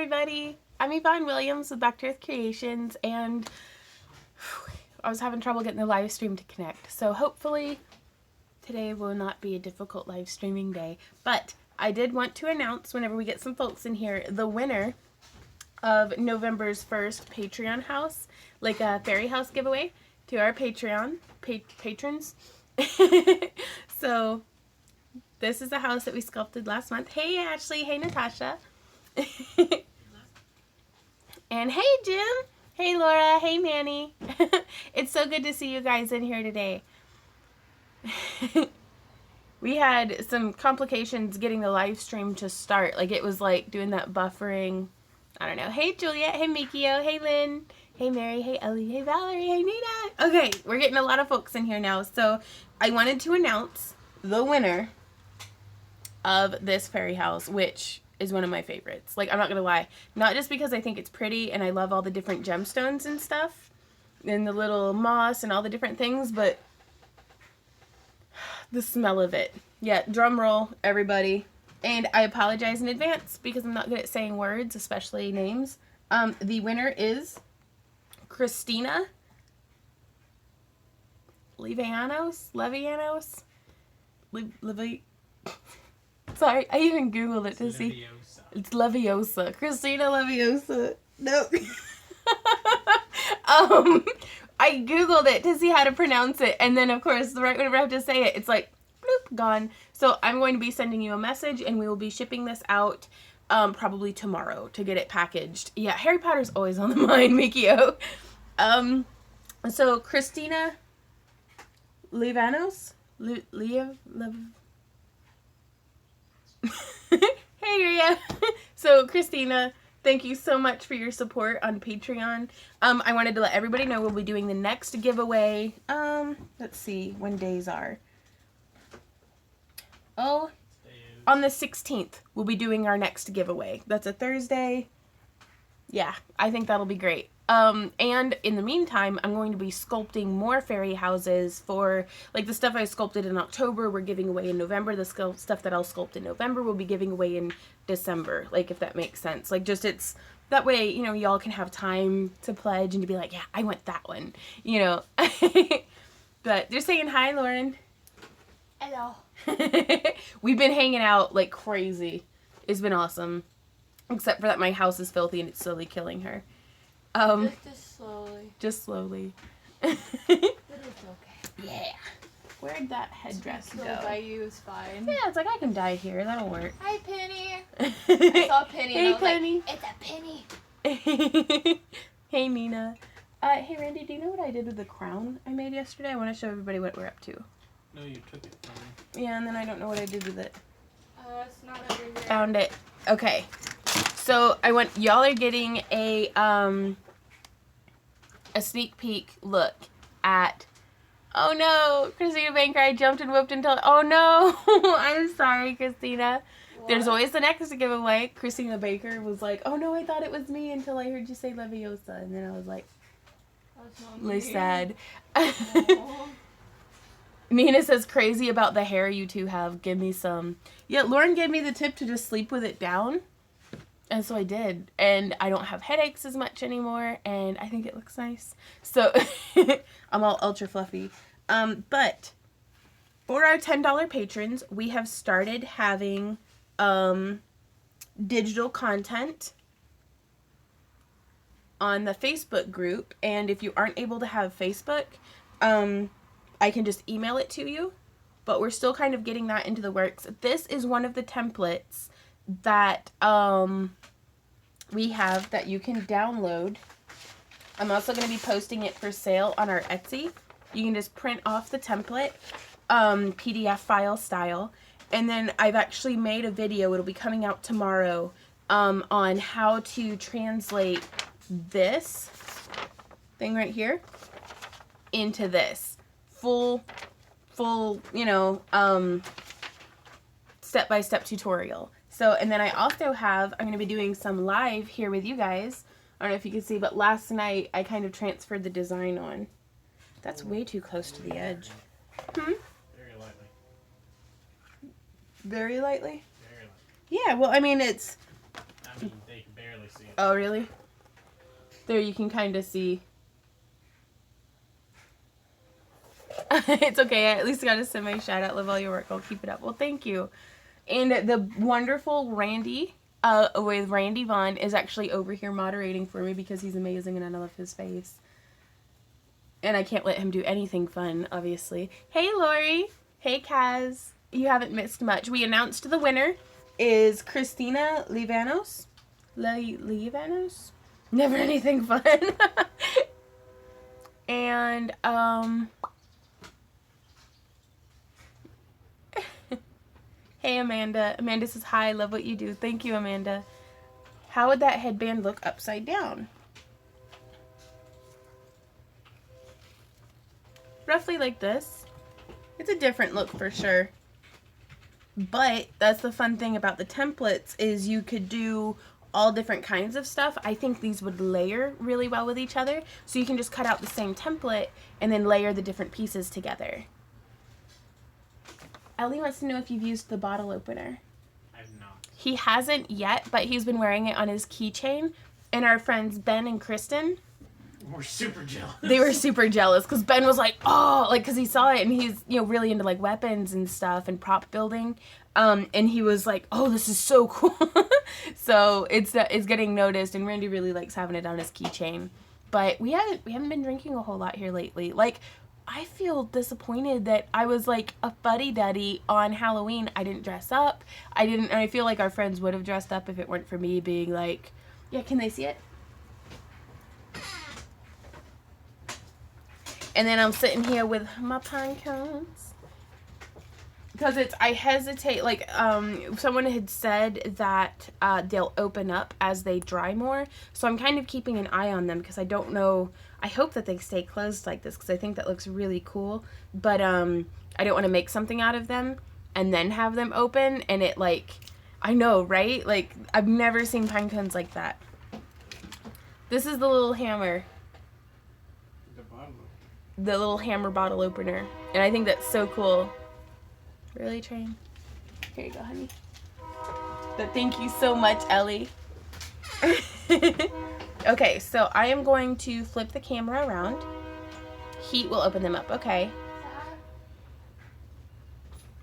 everybody. I'm Yvonne Williams with Back to Earth Creations, and I was having trouble getting the live stream to connect. So hopefully today will not be a difficult live streaming day. But I did want to announce, whenever we get some folks in here, the winner of November's first Patreon house, like a fairy house giveaway to our Patreon patrons. So this is the house that we sculpted last month. Hey Ashley, hey Natasha. And hey Jim, hey Laura, hey Manny. It's so good to see you guys in here today. We had some complications getting the live stream to start. Like, it was like doing that buffering. I don't know. Hey Juliet, hey Mikio, hey Lynn, hey Mary, hey Ellie, hey Valerie, hey Nina. Okay, we're getting a lot of folks in here now. So I wanted to announce the winner of this fairy house, which is one of my favorites. Like, I'm not gonna lie, not just because I think it's pretty and I love all the different gemstones and stuff and the little moss and all the different things, but the smell of it. Yeah, drum roll, everybody. And I apologize in advance because I'm not good at saying words, especially names. The winner is Christina Levianos. Sorry, I even Googled it to see. It's Leviosa. Christina Leviosa. Nope. I Googled it to see how to pronounce it, and then, of course, right whenever I have to say it, it's like, bloop, gone. So I'm going to be sending you a message, and we will be shipping this out probably tomorrow to get it packaged. Yeah, Harry Potter's always on the mind, Mikio. So Christina Levanos? Hey, Ria. So, Christina, thank you so much for your support on Patreon. I wanted to let everybody know we'll be doing the next giveaway. Let's see when days are. Oh, on the 16th, we'll be doing our next giveaway. That's a Thursday. Yeah, I think that'll be great. And in the meantime, I'm going to be sculpting more fairy houses for, like, the stuff I sculpted in October, we're giving away in November. The stuff that I'll sculpt in November, we'll be giving away in December, like, if that makes sense. Like, just, it's, that way, you know, y'all can have time to pledge and to be like, yeah, I want that one, you know. But they're saying hi, Lauren. Hello. We've been hanging out like crazy. It's been awesome. Except for that my house is filthy and it's slowly killing her. Just slowly. Just slowly. But it's okay. Yeah. Where'd that headdress go? By you is fine. Yeah, it's like I can die here. That'll work. Hi, Penny. I saw Penny. Hey, and I was Penny. Like, it's a penny. Hey, Nina. Hey, Randy, do you know what I did with the crown I made yesterday? I want to show everybody what we're up to. No, you took it from me. Yeah, and then I don't know what I did with it. It's not over here. Found it. Okay. So y'all are getting a sneak peek look at, oh no, Christina Banker, I jumped and whooped until, oh no, I'm sorry, Christina. What? There's always the next giveaway. Christina Baker was like, oh no, I thought it was me until I heard you say Leviosa, and then I was like, really sad. Nina says, crazy about the hair you two have. Give me some. Yeah, Lauren gave me the tip to just sleep with it down. And so I did. And I don't have headaches as much anymore. And I think it looks nice. So I'm all ultra fluffy. But for our $10 patrons, we have started having digital content on the Facebook group. And if you aren't able to have Facebook, I can just email it to you, but we're still kind of getting that into the works. This is one of the templates that we have that you can download. I'm also going to be posting it for sale on our Etsy. You can just print off the template, PDF file style, and then I've actually made a video, it'll be coming out tomorrow, on how to translate this thing right here into this. Full, you know, step-by-step tutorial. So, and then I also have, I'm going to be doing some live here with you guys. I don't know if you can see, but last night I kind of transferred the design on. That's way too close to the edge. Very lightly. Very lightly? Very lightly. Yeah, well, I mean, it's... I mean, they can barely really see it. Oh, really? There you can kind of see. It's okay. I at least got a semi shout out. Love all your work. I'll keep it up. Well, thank you. And the wonderful Randy, with Randy Vaughn, is actually over here moderating for me because he's amazing and I love his face. And I can't let him do anything fun, obviously. Hey, Lori. Hey, Kaz. You haven't missed much. We announced the winner is Christina Livanos. Livanos? Never anything fun. And, hey, Amanda. Amanda says, hi, love what you do. Thank you, Amanda. How would that headband look upside down? Roughly like this. It's a different look for sure. But that's the fun thing about the templates is you could do all different kinds of stuff. I think these would layer really well with each other. So you can just cut out the same template and then layer the different pieces together. Ellie wants to know if you've used the bottle opener. I've not. He hasn't yet, but he's been wearing it on his keychain. And our friends Ben and Kristen, We're super jealous. they were super jealous because Ben was like, oh, like, because he saw it and he's, you know, really into like weapons and stuff and prop building. And he was like, oh, this is so cool. So it's getting noticed, and Randy really likes having it on his keychain. But we haven't been drinking a whole lot here lately. Like, I feel disappointed that I was like a fuddy-duddy on Halloween. I didn't dress up. And I feel like our friends would have dressed up if it weren't for me being like, yeah, can they see it? And then I'm sitting here with my pine cones. Because I hesitate, like, someone had said that they'll open up as they dry more. So I'm kind of keeping an eye on them because I don't know. I hope that they stay closed like this because I think that looks really cool. But I don't want to make something out of them and then have them open. And it, like, I know, right? Like, I've never seen pine cones like that. This is the little hammer. The little hammer bottle opener. And I think that's so cool. Really, Train? Here you go, honey. But thank you so much, Ellie. Okay, so I am going to flip the camera around. Heat will open them up. Okay.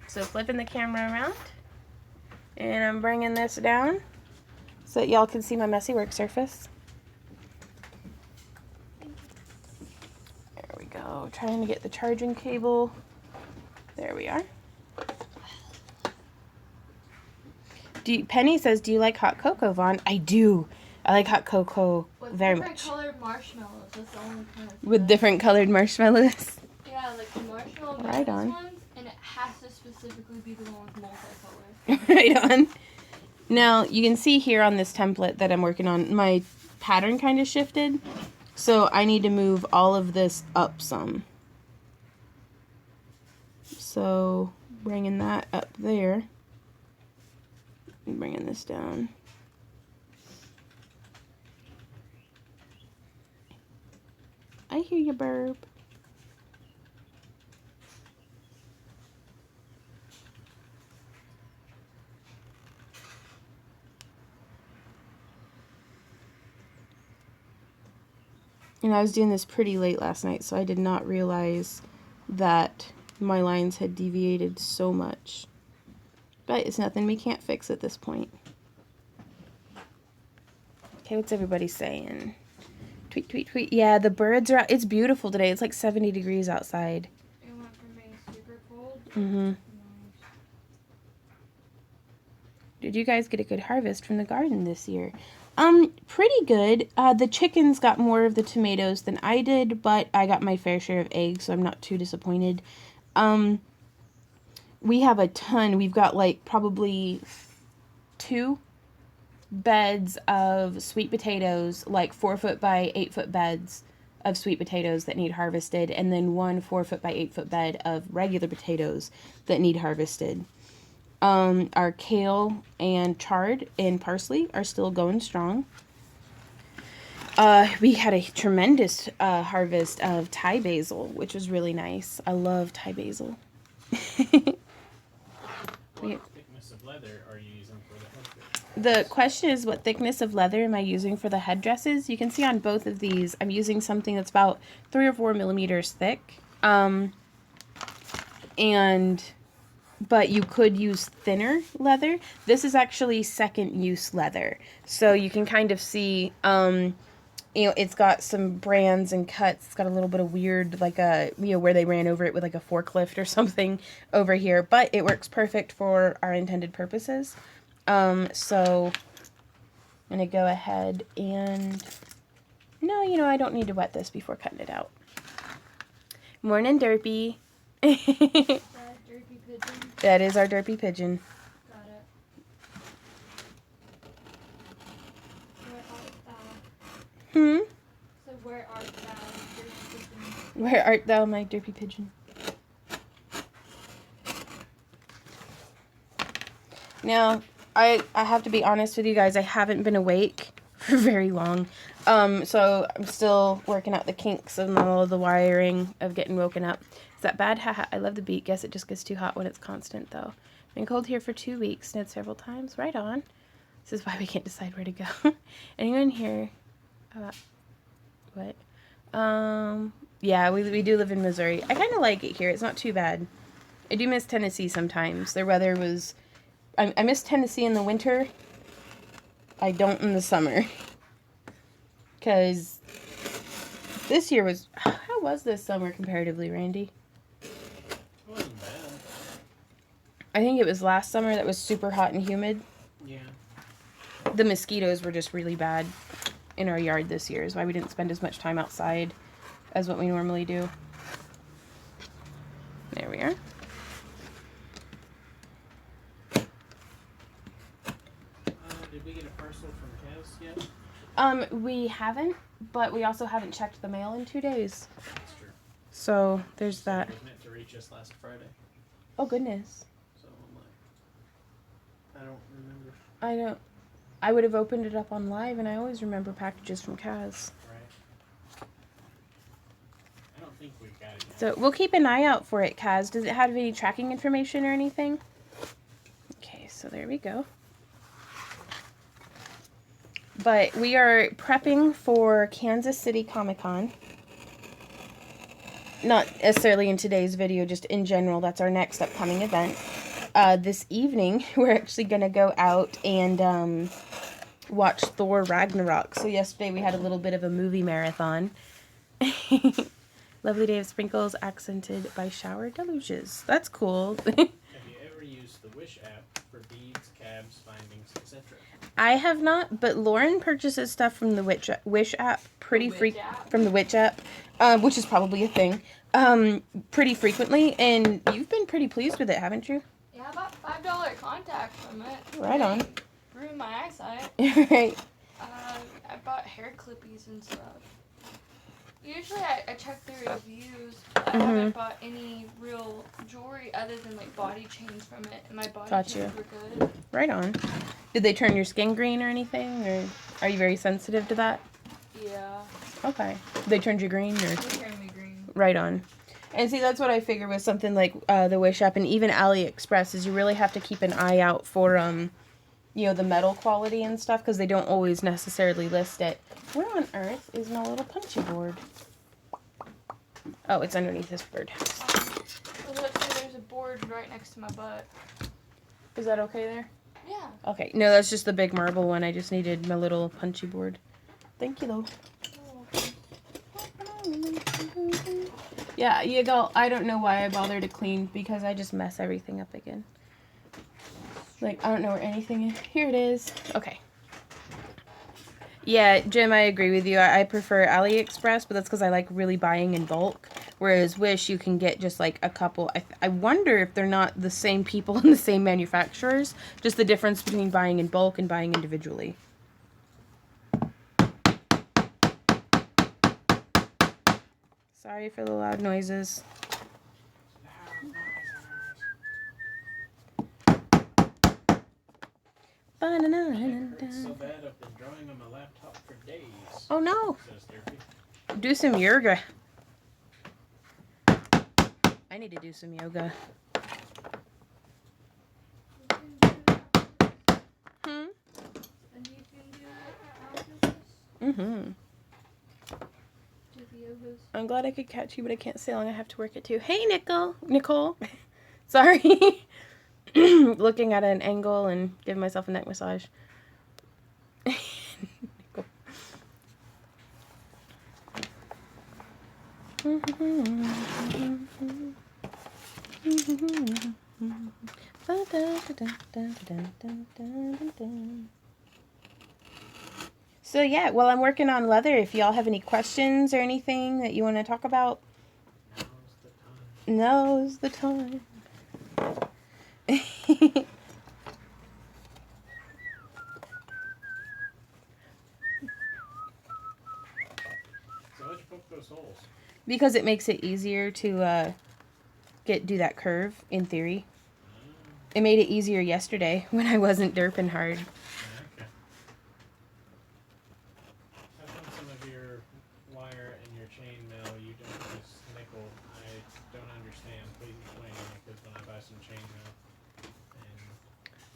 So flipping the camera around. And I'm bringing this down so that y'all can see my messy work surface. There we go. Trying to get the charging cable. There we are. Penny says, do you like hot cocoa, Vaughn? I do. I like hot cocoa very much. With different colored marshmallows. That's the only kind of With different colored marshmallows. Yeah, like the marshmallow Right on. ones, and it has to specifically be the one with multicolored. Right on. Now, you can see here on this template that I'm working on, my pattern kind of shifted. So I need to move all of this up some. So bringing that up there. And bringing this down. I hear you, burp. And I was doing this pretty late last night, so I did not realize that my lines had deviated so much. But it's nothing we can't fix at this point. Okay, what's everybody saying? Tweet, tweet, tweet. Yeah, the birds are out. It's beautiful today. It's like 70 degrees outside. It went from being super cold. Mm-hmm. Did you guys get a good harvest from the garden this year? Pretty good. The chickens got more of the tomatoes than I did, but I got my fair share of eggs, so I'm not too disappointed. We have a ton. We've got like probably 2 beds of sweet potatoes, like 4-foot by 8-foot beds of sweet potatoes that need harvested, and then 1 4-foot by 8-foot bed of regular potatoes that need harvested. Our kale and chard and parsley are still going strong. We had a tremendous harvest of Thai basil, which was really nice. I love Thai basil. What thickness of leather are you using for the headband? The question is, what thickness of leather am I using for the headdresses? You can see on both of these, I'm using something that's about 3 or 4 millimeters thick. But you could use thinner leather. This is actually second use leather. So you can kind of see, it's got some brands and cuts. It's got a little bit of weird, like where they ran over it with like a forklift or something over here. But it works perfect for our intended purposes. So I'm going to go ahead and, no, I don't need to wet this before cutting it out. Morning, Derpy. That derpy pigeon. That is our Derpy pigeon. Got it. Where art thou? So where art thou, derpy pigeon? Where art thou, my Derpy pigeon? Now, I have to be honest with you guys. I haven't been awake for very long. So I'm still working out the kinks of all of the wiring of getting woken up. Is that bad? Haha, I love the beat. Guess it just gets too hot when it's constant, though. Been cold here for 2 weeks. Snowed several times. Right on. This is why we can't decide where to go. Anyone here? What? Yeah, we do live in Missouri. I kind of like it here. It's not too bad. I do miss Tennessee sometimes. Their weather was... I miss Tennessee in the winter. I don't in the summer. Because this year was... How was this summer comparatively, Randy? It wasn't bad. I think it was last summer that was super hot and humid. Yeah. The mosquitoes were just really bad in our yard this year, is why we didn't spend as much time outside as what we normally do. There we are. Did we get a parcel from Kaz yet? We haven't, but we also haven't checked the mail in 2 days. That's true. So there's that. It was meant to reach us last Friday. Oh goodness. So I'm like, I don't remember. I would have opened it up on live, and I always remember packages from Kaz. Right. I don't think we got it yet. So we'll keep an eye out for it, Kaz. Does it have any tracking information or anything? Okay, so there we go. But we are prepping for Kansas City Comic-Con. Not necessarily in today's video, just in general. That's our next upcoming event. This evening, we're actually going to go out and watch Thor Ragnarok. So yesterday we had a little bit of a movie marathon. Lovely day of sprinkles accented by shower deluges. That's cool. Have you ever used the Wish app for beads, cabs, bindings, etc.? I have not, but Lauren purchases stuff from the Wish app from the Witch app, which is probably a thing, pretty frequently, and you've been pretty pleased with it, haven't you? Yeah, I bought $5 contacts from it. Right on. Ruined my eyesight. Right. I bought hair clippies and stuff. Usually I check the reviews, but I haven't bought any real jewelry other than like body chains from it, and my body chains were good. Right on. Did they turn your skin green or anything, or are you very sensitive to that? Yeah. Okay. They turned you green, or? They turned me green. Right on. And see, that's what I figure with something like the Wish app and even AliExpress is you really have to keep an eye out for the metal quality and stuff, because they don't always necessarily list it. Where on earth is my little punchy board? Oh, it's underneath this bird. There's a board right next to my butt. Is that okay there? Yeah. Okay. No, that's just the big marble one. I just needed my little punchy board. Thank you, though. Yeah, you go. I don't know why I bother to clean, because I just mess everything up again. Like, I don't know where anything is. Here it is. Okay. Yeah, Jim, I agree with you. I prefer AliExpress, but that's because I like really buying in bulk. Whereas Wish, you can get just like a couple. I wonder if they're not the same people and the same manufacturers. Just the difference between buying in bulk and buying individually. Sorry for the loud noises. It's so bad I've been drawing on my laptop for days. Oh no! Says Derpy. Do some yoga. I need to do some yoga. Mm-hmm. Do the yogas. I'm glad I could catch you, but I can't stay long. I have to work at 2. Hey, Nicole. Sorry. Looking at an angle and giving myself a neck massage. So yeah, well, I'm working on leather. If y'all have any questions or anything that you want to talk about, now's the time. So how'd you poke those holes? Because it makes it easier to do that curve, in theory. It made it easier yesterday when I wasn't derping hard. Okay. How come some of your wire and your chainmail you don't use nickel? I don't understand. Please explain to me, because when I buy some chainmail,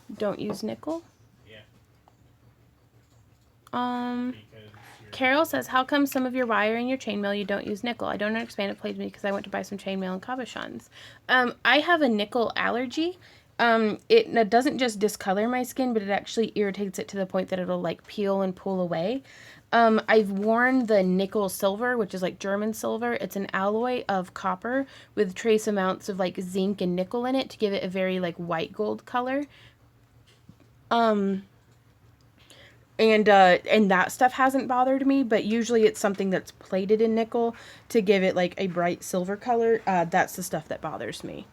and Don't use nickel? yeah, because Carol says, how come some of your wire and your chainmail you don't use nickel? I don't understand. It plays me because I went to buy some chainmail and cabochons. I have a nickel allergy. It doesn't just discolor my skin, but it actually irritates it to the point that it'll like peel and pull away. I've worn the nickel silver, which is like German silver. It's an alloy of copper with trace amounts of like zinc and nickel in it to give it a very like white gold color. And that stuff hasn't bothered me, but usually it's something that's plated in nickel to give it like a bright silver color. That's the stuff that bothers me.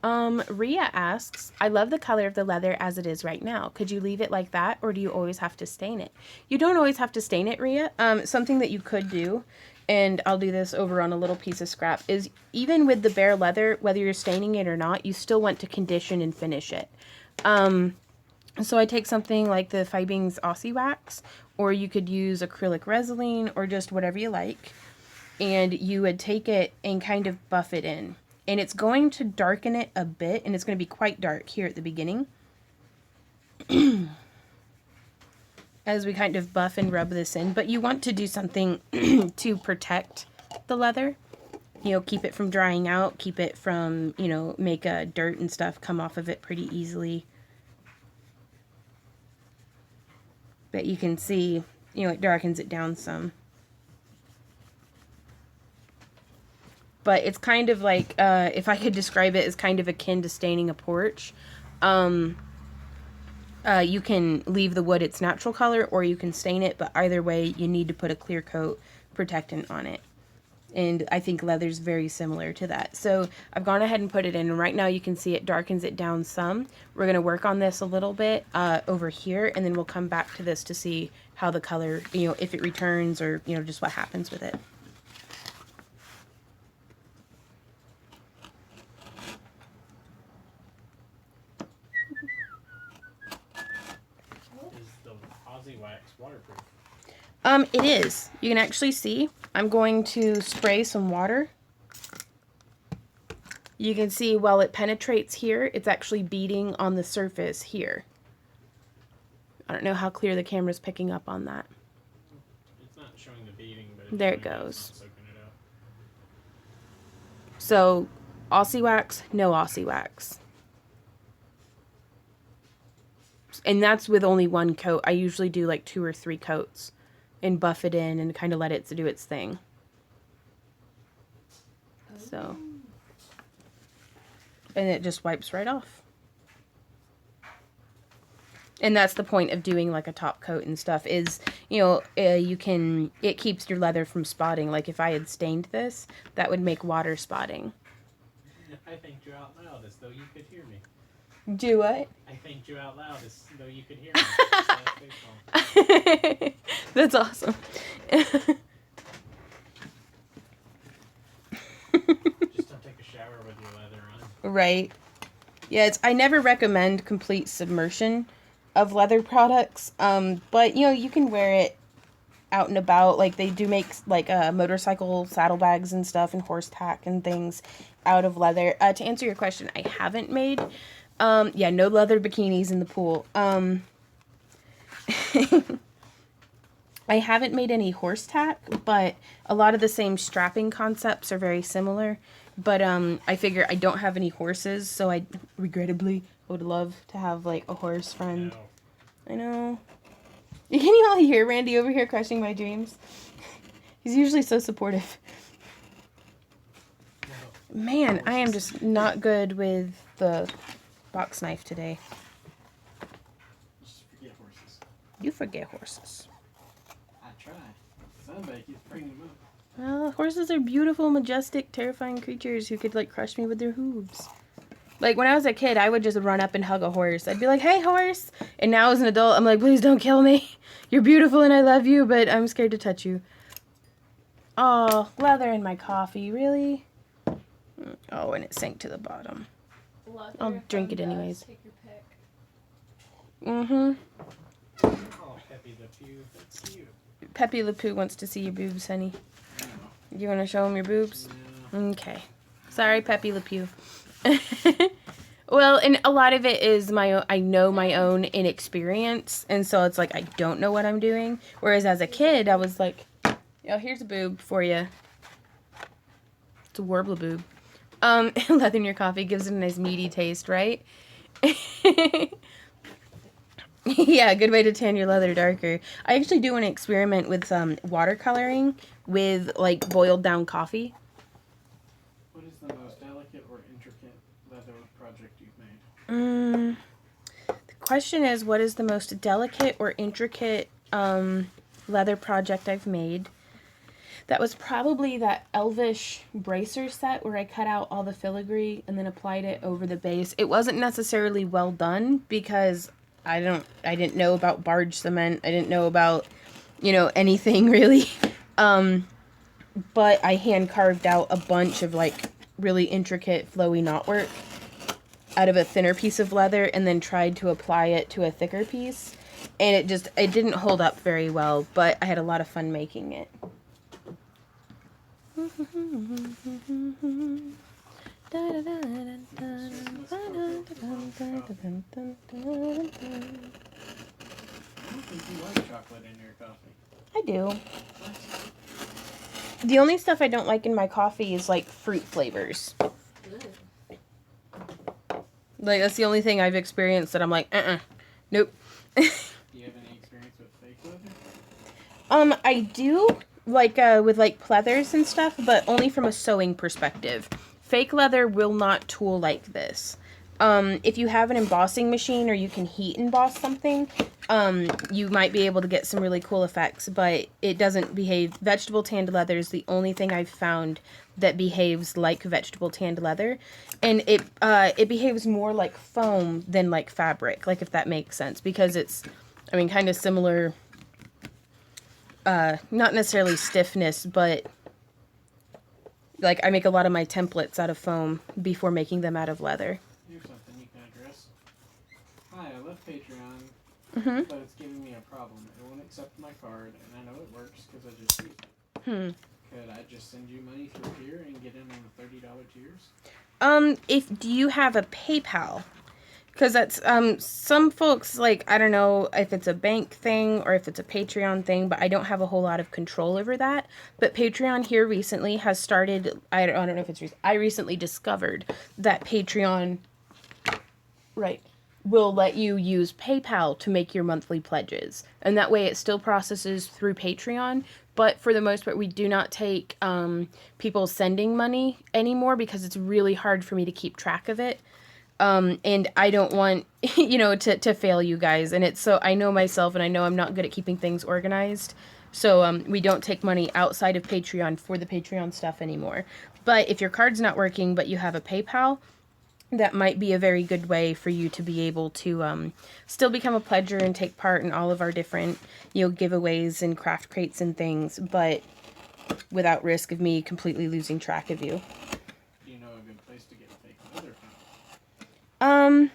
Rhea asks, I love the color of the leather as it is right now. Could you leave it like that, or do you always have to stain it? You don't always have to stain it, Rhea. Something that you could do, and I'll do this over on a little piece of scrap, is even with the bare leather, whether you're staining it or not, you still want to condition and finish it. So I take something like the Fibings Aussie Wax, or you could use acrylic Resolene, or just whatever you like. And you would take it and kind of buff it in. And it's going to darken it a bit, and it's going to be quite dark here at the beginning. As we kind of buff and rub this in. But you want to do something to protect the leather. You know, keep it from drying out, keep it from, you know, make dirt and stuff come off of it pretty easily. But you can see, you know, it darkens it down some. But it's kind of like, if I could describe it as kind of akin to staining a porch. You can leave the wood its natural color, or you can stain it, but either way, you need to put a clear coat protectant on it. And I think leather's very similar to that. So I've gone ahead and put it in, and right now you can see it darkens it down some. We're going to work on this a little bit over here, and then we'll come back to this to see how the color, you know, if it returns or, you know, just what happens with it. is the Aussie Wax waterproof? It is. You can actually see. I'm going to spray some water. You can see while it penetrates here, it's actually beading on the surface here. I don't know how clear the camera's picking up on that. It's not showing the beading, but it's There it showing goes. it's not soaking it up. So, Aussie Wax, no Aussie Wax. And that's with only one coat. I usually do like 2 or 3 coats and buff it in and kind of let it do its thing. So, and it just wipes right off. And that's the point of doing like a top coat and stuff is, you know, it keeps your leather from spotting. Like if I had stained this, that would make water spotting. I thanked you out loud as though you could hear me. Do what? I thanked you out loud as though you could hear me. That's awesome. Just don't take a shower with your leather on. Right. Yeah, I never recommend complete submersion of leather products. But you know, you can wear it out and about. Like they do make like motorcycle saddlebags and stuff and horse tack and things out of leather. To answer your question, I haven't made yeah, no leather bikinis in the pool. I haven't made any horse tack, but a lot of the same strapping concepts are very similar. But I figure I don't have any horses, so I regrettably would love to have like a horse friend. No. I know. Can you all hear Randy over here crushing my dreams? He's usually so supportive. No. Man, I am just not good with the box knife today. Just forget horses. You forget horses. I try. Somebody keeps bringing them up. Well, horses are beautiful, majestic, terrifying creatures who could like crush me with their hooves. Like when I was a kid, I would just run up and hug a horse. I'd be like, "Hey, horse!" And now as an adult, I'm like, "Please don't kill me. You're beautiful and I love you, but I'm scared to touch you." Oh, leather in my coffee, really? Oh, and it sank to the bottom. Leather, I'll drink it fungus, anyways. Take your pick. Mm-hmm. Oh, Peppy the Pew, that's you. Pepe Le Pew wants to see your boobs, honey. You want to show him your boobs? No. Okay. Sorry, Pepe Le Pew. Well, and a lot of it is my own, I know my own inexperience, and so it's like I don't know what I'm doing. Whereas as a kid, I was like, "Oh, here's a boob for you." It's a warbler boob. Leather in your coffee gives it a nice meaty taste, right? Yeah, good way to tan your leather darker. I actually do an experiment with watercoloring with like boiled down coffee. What is the most delicate or intricate leather project you've made? The question is, what is the most delicate or intricate leather project I've made? That was probably that Elvish bracer set where I cut out all the filigree and then applied it over the base. It wasn't necessarily well done because I didn't know about barge cement. I didn't know about, anything really. But I hand carved out a bunch of like really intricate flowy knotwork out of a thinner piece of leather and then tried to apply it to a thicker piece. And it didn't hold up very well, but I had a lot of fun making it. I don't think you like chocolate in your coffee. I do. The only stuff I don't like in my coffee is like fruit flavors. Like that's the only thing I've experienced that I'm like, nope. Do you have any experience with fake leather? I do like with like pleathers and stuff, but only from a sewing perspective. Fake leather will not tool like this. If you have an embossing machine or you can heat emboss something, you might be able to get some really cool effects, but it doesn't behave. Vegetable tanned leather is the only thing I've found that behaves like vegetable tanned leather, and it behaves more like foam than like fabric, like if that makes sense, because it's, kind of similar, not necessarily stiffness, but like I make a lot of my templates out of foam before making them out of leather. Here's something you can address. Hi, I love Patreon, Mm-hmm. but it's giving me a problem. It won't accept my card, and I know it works because I just used it. Could I just send you money through here and get in on the $30 tiers? Do you have a PayPal? Because that's, some folks, like, I don't know if it's a bank thing or if it's a Patreon thing, but I don't have a whole lot of control over that. But Patreon here recently has started, I don't know if it's recent, I recently discovered that Patreon, right, will let you use PayPal to make your monthly pledges. And that way it still processes through Patreon. But for the most part, we do not take people sending money anymore because it's really hard for me to keep track of it. And I don't want, to fail you guys. And it's so, I know myself and I know I'm not good at keeping things organized. So we don't take money outside of Patreon for the Patreon stuff anymore. But if your card's not working, but you have a PayPal, that might be a very good way for you to be able to still become a pledger and take part in all of our different, giveaways and craft crates and things, but without risk of me completely losing track of you. Do you know a good place to get fake leather from?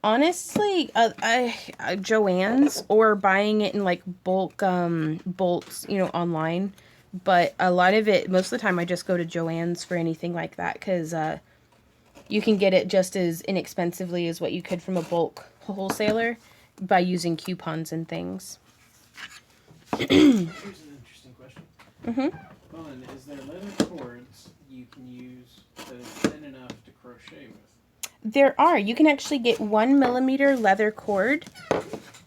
Honestly, Joann's or buying it in like bulk bolts, online. But a lot of it, most of the time, I just go to Joann's for anything like that because you can get it just as inexpensively as what you could from a bulk wholesaler by using coupons and things. Here's an interesting question. Mm-hmm. One, is there leather cords you can use that is thin enough to crochet with? There are. You can actually get 1 millimeter leather cord,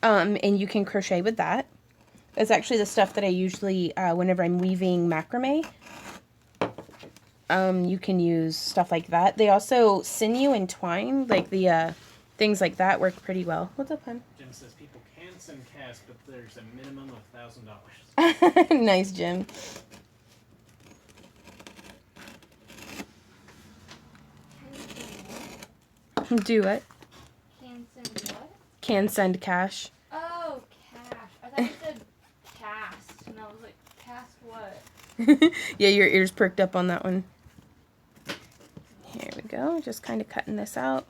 and you can crochet with that. It's actually the stuff that I usually, whenever I'm weaving macrame, you can use stuff like that. They also sinew and twine, like the things like that work pretty well. What's up, hon? Jim says people can send cash, but there's a minimum of $1,000. Nice, Jim. Do what? Can send what? Can send cash. Oh, cash. I thought you said cast, and I was like, cast what? Yeah, your ears perked up on that one. Here we go. Just kind of cutting this out.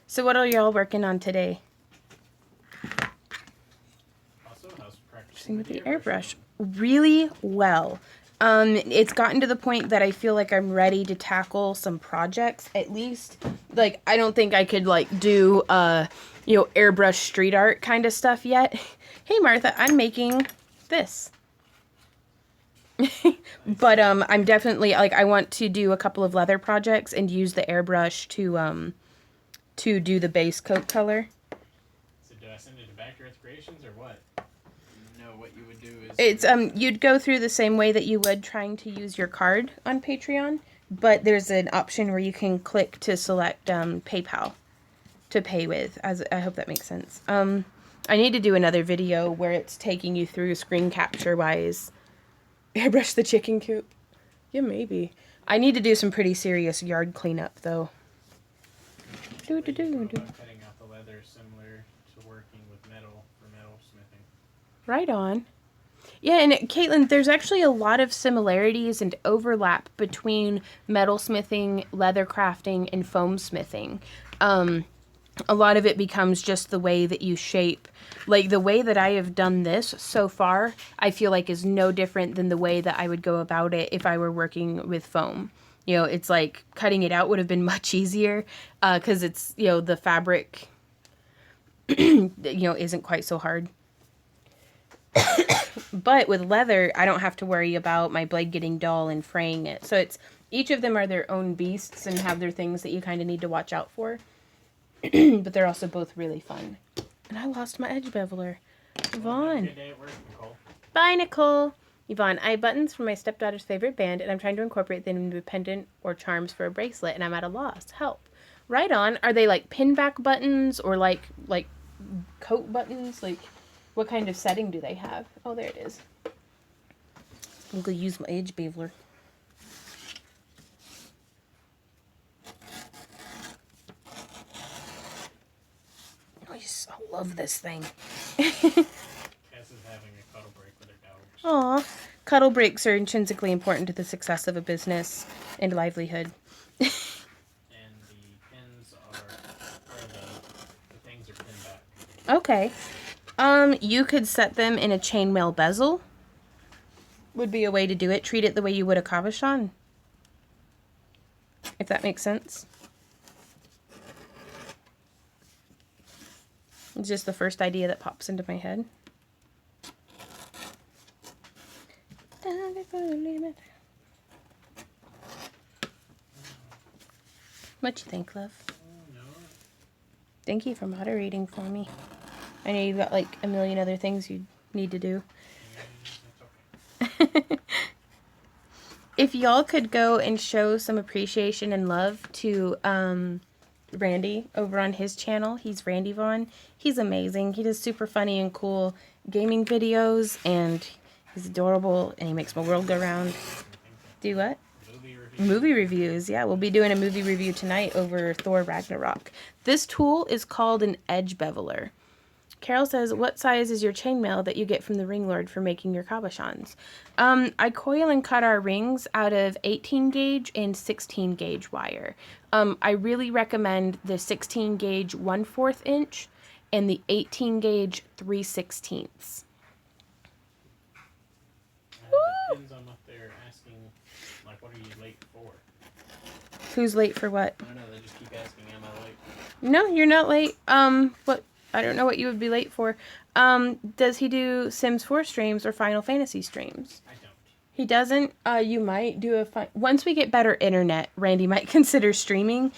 So what are y'all working on today? Also, how's practicing With the airbrush. Really well. It's gotten to the point that I feel like I'm ready to tackle some projects. At least, like, I don't think I could, like, do, airbrush street art kind of stuff yet. Hey, Martha, I'm making this. But, I'm definitely, like, I want to do a couple of leather projects and use the airbrush to do the base coat color. So do I send it to Back to Earth Creations or what? No, what you would do is... It's, you'd go through the same way that you would trying to use your card on Patreon, but there's an option where you can click to select, PayPal to pay with. I hope that makes sense. I need to do another video where it's taking you through screen capture-wise. Airbrush the chicken coop. Yeah, maybe. I need to do some pretty serious yard cleanup, though. Cutting out the leather similar to working with metal for metal smithing. Right on. Yeah, and Caitlin, there's actually a lot of similarities and overlap between metal smithing, leather crafting, and foam smithing. A lot of it becomes just the way that you shape. Like, the way that I have done this so far, I feel like is no different than the way that I would go about it if I were working with foam. You know, it's like cutting it out would have been much easier because it's, the fabric, isn't quite so hard. But with leather, I don't have to worry about my blade getting dull and fraying it. So it's, each of them are their own beasts and have their things that you kind of need to watch out for. But they're also both really fun. And I lost my edge beveler. Yvonne. Good day at work, Nicole. Bye, Nicole. Yvonne, I have buttons from my stepdaughter's favorite band, and I'm trying to incorporate them into a pendant or charms for a bracelet, and I'm at a loss. Help. Right on. Are they like pinback buttons or like coat buttons? Like, what kind of setting do they have? Oh, there it is. I'm going to use my edge beveler. I love this thing. Cass is having a cuddle break with her dogs. Aw. Cuddle breaks are intrinsically important to the success of a business and livelihood. And the pins the things are pinned back. Okay. You could set them in a chainmail bezel. Would be a way to do it. Treat it the way you would a cabochon. If that makes sense. It's just the first idea that pops into my head. What you think, love? Oh, no. Thank you for moderating for me. I know you've got like a million other things you need to do. That's okay. If y'all could go and show some appreciation and love to Randy over on his channel. He's Randy Vaughn. He's amazing. He does super funny and cool gaming videos, and he's adorable, and he makes my world go round. Do what? Movie reviews. Yeah, we'll be doing a movie review tonight over Thor Ragnarok. This tool is called an edge beveler. Carol says, what size is your chainmail that you get from the ring lord for making your cabochons? I coil and cut our rings out of 18 gauge and 16 gauge wire. I really recommend the 16 gauge 1/4 inch and the 18 gauge 3/16. The pins I'm up there asking, like, what are you late for? Who's late for what? I don't know, they just keep asking, am I late? No, you're not late. I don't know what you would be late for. Does he do Sims 4 streams or Final Fantasy streams? I don't. He doesn't. You might do once we get better internet, Randy might consider streaming.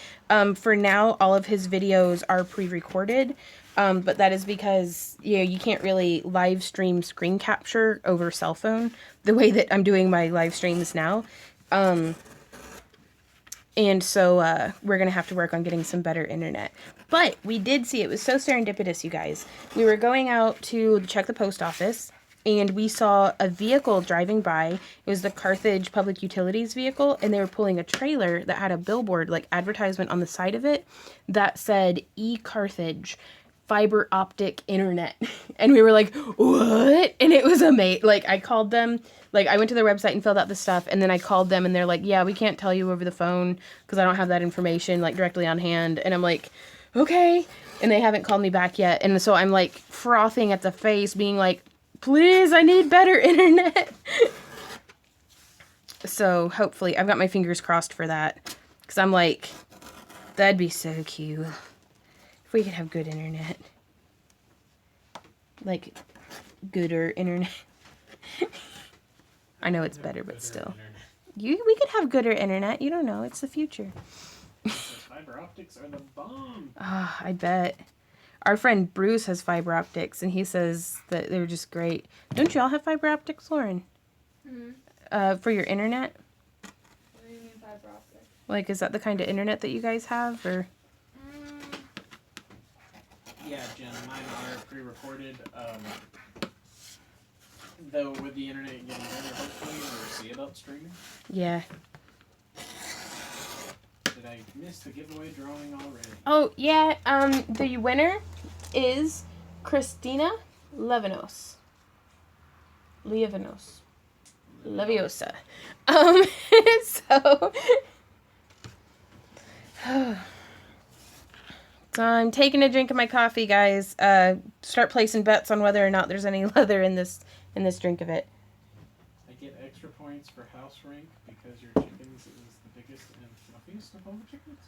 For now, all of his videos are pre-recorded. But that is because, you can't really live stream screen capture over cell phone the way that I'm doing my live streams now. And so we're going to have to work on getting some better internet. But we did see, it was so serendipitous, you guys. We were going out to check the post office, and we saw a vehicle driving by. It was the Carthage Public Utilities vehicle, and they were pulling a trailer that had a billboard, like advertisement on the side of it, that said, E-Carthage, fiber optic internet. And we were like, what? And it was amazing. Like, I called them. Like, I went to their website and filled out the stuff, and then I called them, and they're like, yeah, we can't tell you over the phone because I don't have that information, like, directly on hand. And I'm like, okay. And they haven't called me back yet. And so I'm, like, frothing at the face, being like, please, I need better internet. So, hopefully, I've got my fingers crossed for that. Because I'm like, that'd be so cute. If we could have good internet. Like, gooder internet. I know it's better, but still. We could have gooder internet. You don't know. It's the future. Fiber optics are the bomb. Ah, I bet. Our friend Bruce has fiber optics, and he says that they're just great. Don't you all have fiber optics, Lauren? Mm-hmm. For your internet? What do you mean fiber optic? Like, is that the kind of internet that you guys have, or? Yeah, Jen, mine are pre-recorded. Though with the internet getting better, hopefully we'll see about streaming. Yeah. Did I miss the giveaway drawing already? Oh, yeah, the winner is Christina Levinos. Leviosa. So... So I'm taking a drink of my coffee, guys. Start placing bets on whether or not there's any leather in this drink of it. I get extra points for house rank because your chickens is the biggest and fluffiest of all the chickens.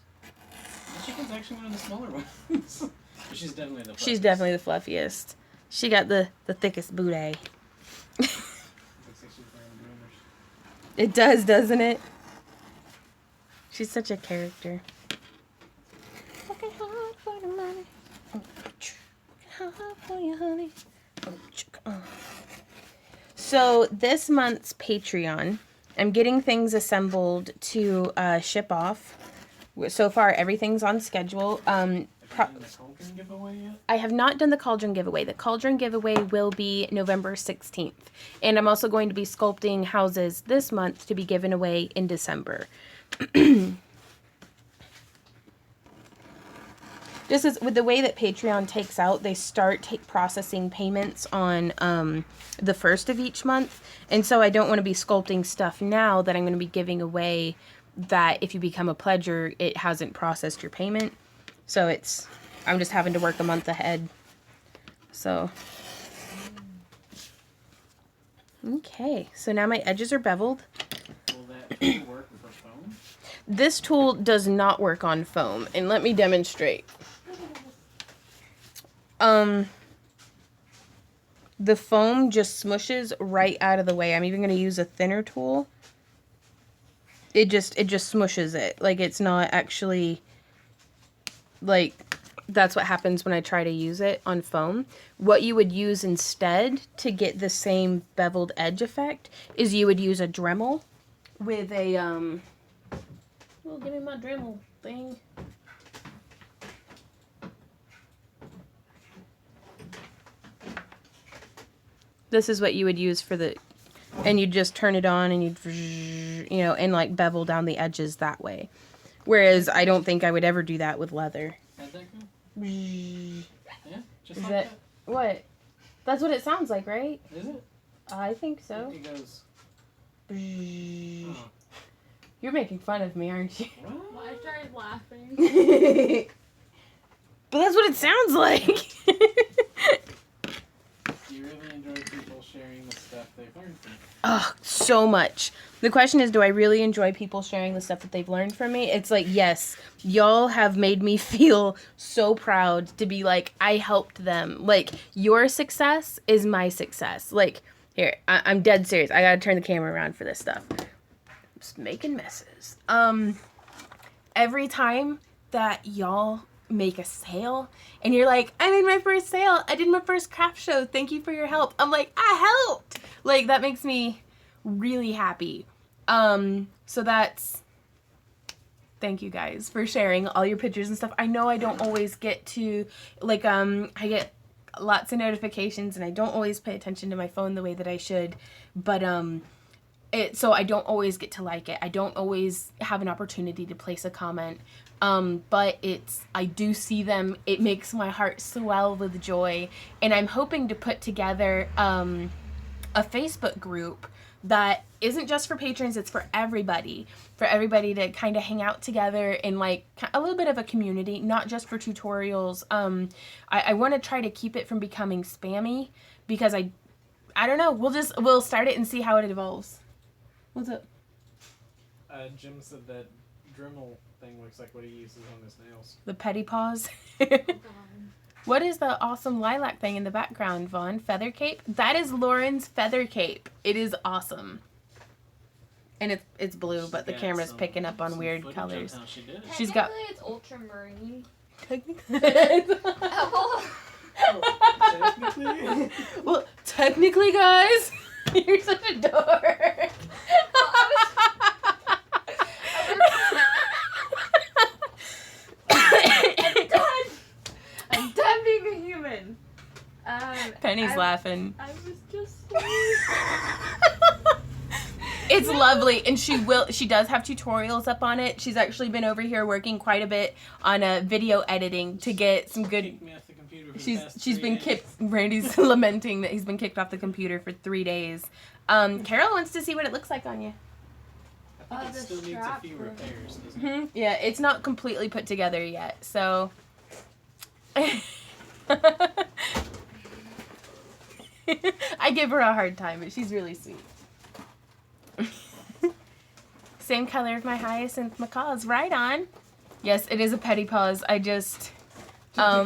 The chicken's actually one of the smaller ones. But she's definitely the fluffiest. She's definitely the fluffiest. She got the thickest booty. Looks like she's wearing bloomers. It does, doesn't it? She's such a character. Working hard for the money. Working hard for you, honey. So this month's Patreon, I'm getting things assembled to ship off. So far, everything's on schedule. Have you done the cauldron giveaway yet? I have not done the cauldron giveaway. The cauldron giveaway will be November 16th. And I'm also going to be sculpting houses this month to be given away in December. Just as with the way that Patreon takes out, they start processing payments on the first of each month. And so I don't want to be sculpting stuff now that I'm going to be giving away that if you become a pledger, it hasn't processed your payment. So I'm just having to work a month ahead. So, okay. So now my edges are beveled. Will that tool work for foam? This tool does not work on foam. And let me demonstrate. The foam just smushes right out of the way. I'm even going to use a thinner tool. It just smushes it. Like, it's not actually, like, that's what happens when I try to use it on foam. What you would use instead to get the same beveled edge effect is you would use a Dremel with a, well, give me my Dremel thing. This is what you would use for the, and you'd just turn it on and you'd, and like bevel down the edges that way. Whereas I don't think I would ever do that with leather. How'd that go? Yeah, just Is like that, what? That's what it sounds like, right? Is it? I think so. It goes. You're making fun of me, aren't you? What? Well, I started laughing. But that's what it sounds like. You you really enjoy people sharing the stuff they've learned from you? Oh, so much. The question is, do I really enjoy people sharing the stuff that they've learned from me? It's like, yes. Y'all have made me feel so proud to be like, I helped them. Like, your success is my success. Like, here, I'm dead serious. I gotta turn the camera around for this stuff. I'm just making messes. Every time that y'all make a sale and you're like, I made my first sale, I did my first craft show, thank you for your help, I'm like, I helped. Like, that makes me really happy. So that's, thank you guys for sharing all your pictures and stuff. I know I don't always get to, like, I get lots of notifications and I don't always pay attention to my phone the way that I should, but so I don't always get to like it. I don't always have an opportunity to place a comment. But I do see them. It makes my heart swell with joy. And I'm hoping to put together a Facebook group that isn't just for patrons, it's for everybody to kind of hang out together in like a little bit of a community, not just for tutorials. I want to try to keep it from becoming spammy because I don't know. We'll start it and see how it evolves. What's up? Jim said that Dremel thing looks like what he uses on his nails. The petty paws. What is the awesome lilac thing in the background, Vaughn? Feather cape? That is Lauren's feather cape. It is awesome. And it's blue, but the camera's picking up on weird colors. She's got. Technically, it's ultramarine. Technically? Well, technically, guys, you're such a dork. I'm done being a human. Penny's laughing. I was just. It's lovely, and she does have tutorials up on it. She's actually been over here working quite a bit on video editing to get some good. She's been kicked. Randy's lamenting that he's been kicked off the computer for 3 days. Carol wants to see what it looks like on you. I think it still needs a few repairs, doesn't it? Yeah, it's not completely put together yet, so. I give her a hard time, but she's really sweet. Same color of my hyacinth macaws. Right on. Yes, it is a petty paws. I just took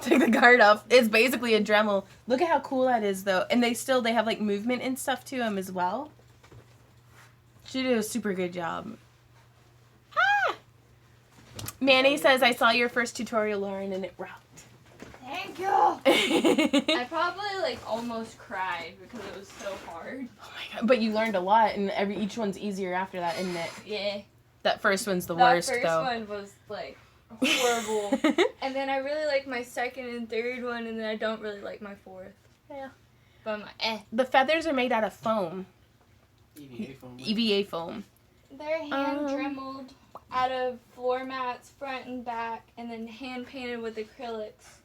the guard off. It's basically a Dremel. Look at how cool that is, though. And they have like movement and stuff to them as well. She did a super good job. Ah! Manny says, I saw your first tutorial, Lauren, and it rocked. Thank you. I probably like almost cried because it was so hard. Oh my god! But you learned a lot, and each one's easier after that, isn't it? Yeah. That first one's the worst, though. That first one was like horrible, and then I really like my second and third one, and then I don't really like my fourth. Yeah. But I'm like, The feathers are made out of foam. EVA foam. EVA foam. They're hand dremeled out of floor mats, front and back, and then hand painted with acrylics.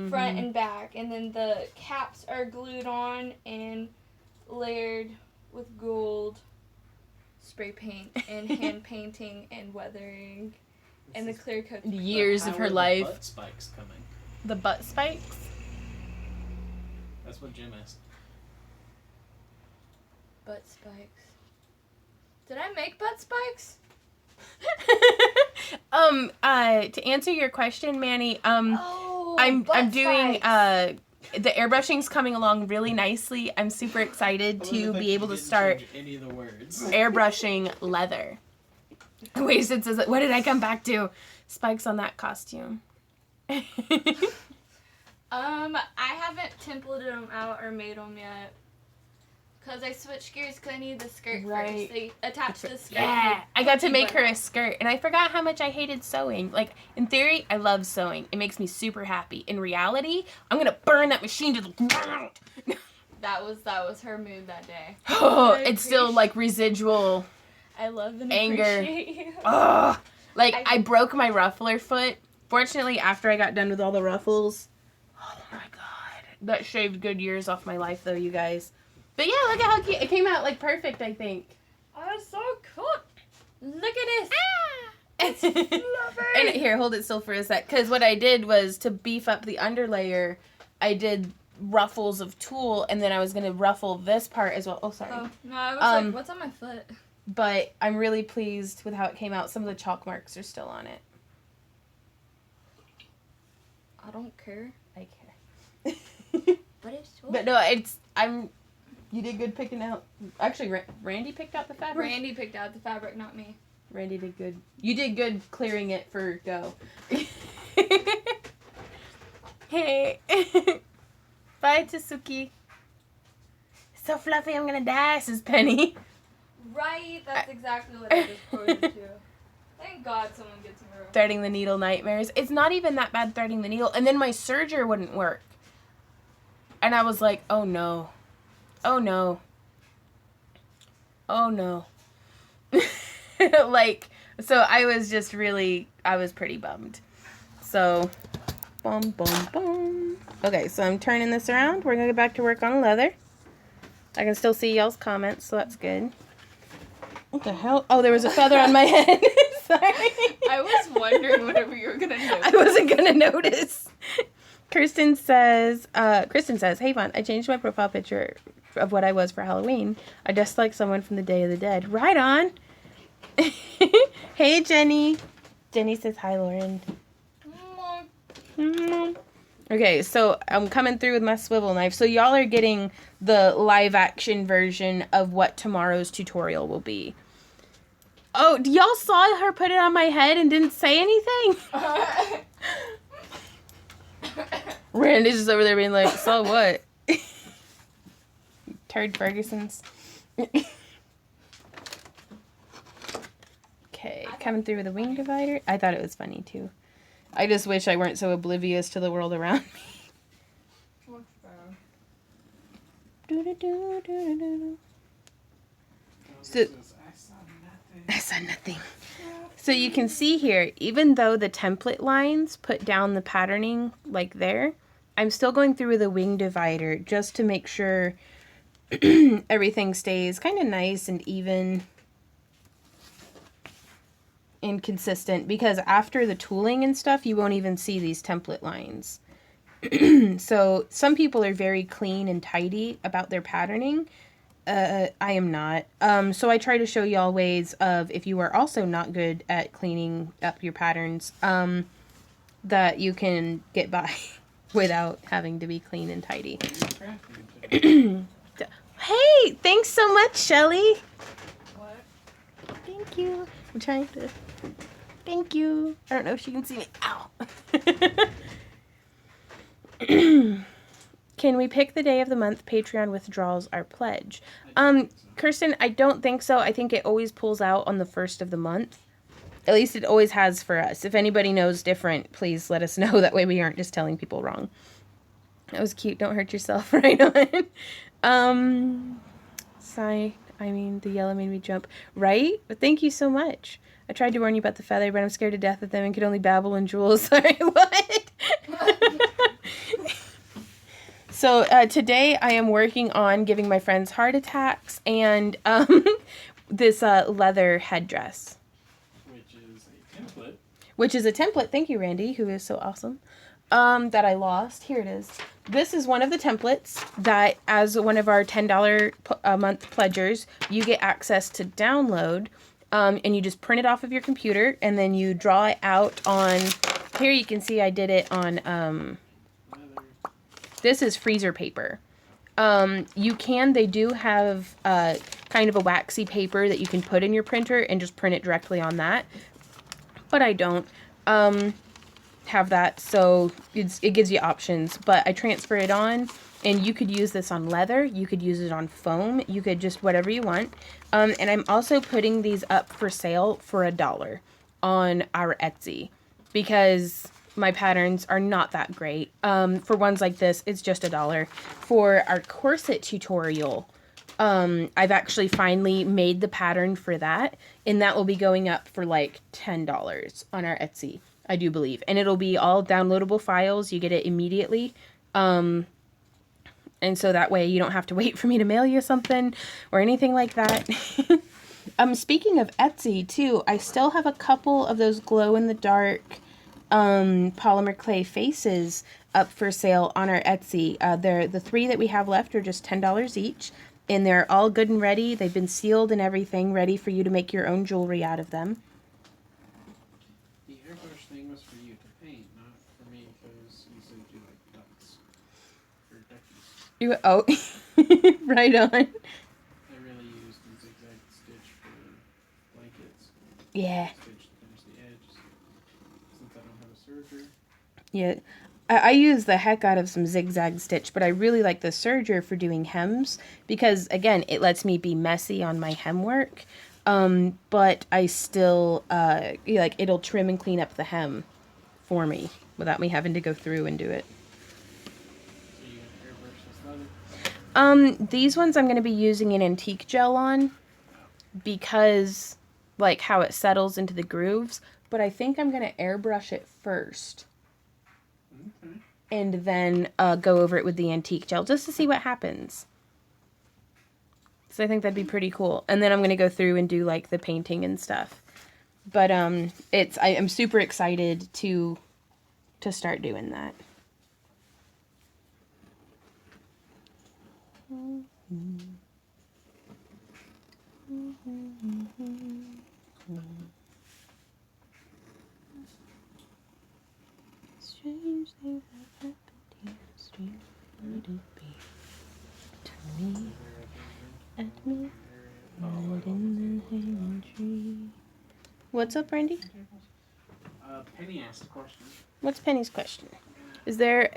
Front and back, and then the caps are glued on and layered with gold spray paint and hand painting and weathering and the clear coat. Years of her life. Butt spikes coming. The butt spikes? That's what Jim asked. Butt spikes. Did I make butt spikes? To answer your question, Manny, I'm doing the airbrushing's coming along really nicely. I'm super excited to be able to start any of the words. airbrushing leather. Wait, what did I come back to? Spikes on that costume. I haven't templated them out or made them yet. Because I switched gears because I need the skirt first. They attach the skirt. Yeah, I got to make her a skirt, and I forgot how much I hated sewing. Like, in theory, I love sewing. It makes me super happy. In reality, I'm going to burn that machine to the ground. That was her mood that day. Oh, it's still, like, residual I love and anger. appreciate you. Oh, like, I broke my ruffler foot. Fortunately, after I got done with all the ruffles, oh my god. That shaved good years off my life, though, you guys. But yeah, look at how cute. It came out, like, perfect, I think. Oh, that's so cool. Look at this. Ah! It's fluffy. And here, hold it still for a sec. Because what I did was, to beef up the underlayer, I did ruffles of tulle, and then I was going to ruffle this part as well. Oh, sorry. Oh, no, I was like, what's on my foot? But I'm really pleased with how it came out. Some of the chalk marks are still on it. I don't care. I care. But it's so But no, you did good picking out. Actually, Randy picked out the fabric. Randy picked out the fabric, not me. Randy did good. You did good clearing it for go. Hey. Bye, Tsuki. So fluffy, I'm gonna die, says Penny. Right, that's exactly what I just quoted to. Thank God someone gets me real. Threading the needle nightmares. It's not even that bad threading the needle. And then my serger wouldn't work. And I was like, oh no. Oh no. Oh no. Like, so I was pretty bummed. So, boom, boom, boom. Okay, so I'm turning this around. We're going to get back to work on leather. I can still see y'all's comments, so that's good. What the hell? Oh, there was a feather on my head. Sorry. I was wondering whenever you were going to notice. I wasn't going to notice. Kristen says, hey, Vaughn, I changed my profile picture of what I was for Halloween. I dressed like someone from the Day of the Dead. Right on. Hey, Jenny. Jenny says, hi, Lauren. Okay, so I'm coming through with my swivel knife. So y'all are getting the live action version of what tomorrow's tutorial will be. Oh, y'all saw her put it on my head and didn't say anything? Randy's just over there being like, so what? Turd Ferguson's. Okay, coming through with a wing divider. I thought it was funny too. I just wish I weren't so oblivious to the world around me. So, I saw nothing. So you can see here, even though the template lines put down the patterning like there, I'm still going through with a wing divider just to make sure everything stays kind of nice and even and consistent, because after the tooling and stuff, you won't even see these template lines. So some people are very clean and tidy about their patterning. I am not. So I try to show y'all ways of, if you are also not good at cleaning up your patterns, that you can get by without having to be clean and tidy. Hey, thanks so much, Shelly. What? Thank you. I'm trying to. Thank you. I don't know if she can see me. Ow. Can we pick the day of the month Patreon withdraws our pledge? Kirsten, I don't think so. I think it always pulls out on the first of the month. At least it always has for us. If anybody knows different, please let us know. That way we aren't just telling people wrong. That was cute. Don't hurt yourself. Right on. Sigh. I mean, the yellow made me jump. Right? But thank you so much. I tried to warn you about the feather, but I'm scared to death of them and could only babble in jewels. Sorry, what? So today I am working on giving my friends heart attacks and this leather headdress. Which is a template. Thank you, Randy, who is so awesome. That I lost. Here it is. This is one of the templates that, as one of our $10 a month pledgers, you get access to download. And you just print it off of your computer, and then you draw it out on, here you can see I did it on, this is freezer paper. They do have kind of a waxy paper that you can put in your printer and just print it directly on that. But I don't have that, so it gives you options. But I transfer it on, and you could use this on leather, you could use it on foam, you could just whatever you want. And I'm also putting these up for sale for $1 on our Etsy, because my patterns are not that great. For ones like this, it's just $1. For our corset tutorial, I've actually finally made the pattern for that, and that will be going up for like $10 on our Etsy, I do believe. And it'll be all downloadable files. You get it immediately. And so that way you don't have to wait for me to mail you something or anything like that. Speaking of Etsy too, I still have a couple of those glow in the dark polymer clay faces up for sale on our Etsy. The 3 that we have left are just $10 each, and they're all good and ready. They've been sealed and everything, ready for you to make your own jewelry out of them. The airbrush thing was for you to paint, not for me, because you said you like ducks. For duckies. Right on. I really used the zigzag stitch for blankets. Yeah. Stitch to finish the edge, since I don't have a serger. Yeah. I use the heck out of some zigzag stitch, but I really like the serger for doing hems because, again, it lets me be messy on my hem work. But I still, like, it'll trim and clean up the hem for me without me having to go through and do it. So you gonna airbrush this leather? These ones I'm going to be using an antique gel on because, like, how it settles into the grooves, but I think I'm going to airbrush it first. Okay. And then go over it with the antique gel just to see what happens. So I think that'd be pretty cool. And then I'm going to go through and do like the painting and stuff. But I'm super excited to start doing that. Strange things have happened here. Strange would it be to me, at me, right in the hanging tree. What's up, Randy? Penny asked a question. What's Penny's question? Is there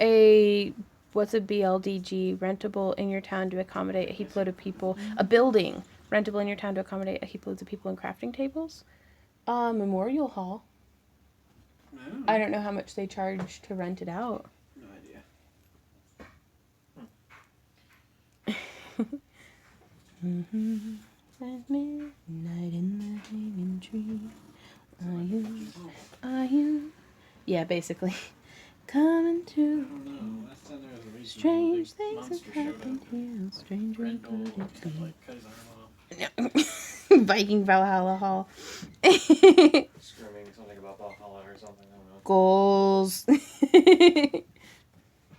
what's a BLDG, rentable in your town to accommodate a heap load of people? A building rentable in your town to accommodate a heap loads of people and crafting tables? Memorial Hall. I don't know how much they charge to rent it out. No idea. At midnight in the hanging tree. Are you? Yeah, basically. Coming I to. don't know. Last time there was a reason Strange the big things have monster showed happened up. here. Strange Brendel would it be? like cut his arm off. Viking Valhalla Hall. Screaming something about Valhalla or something, I don't know. Goals.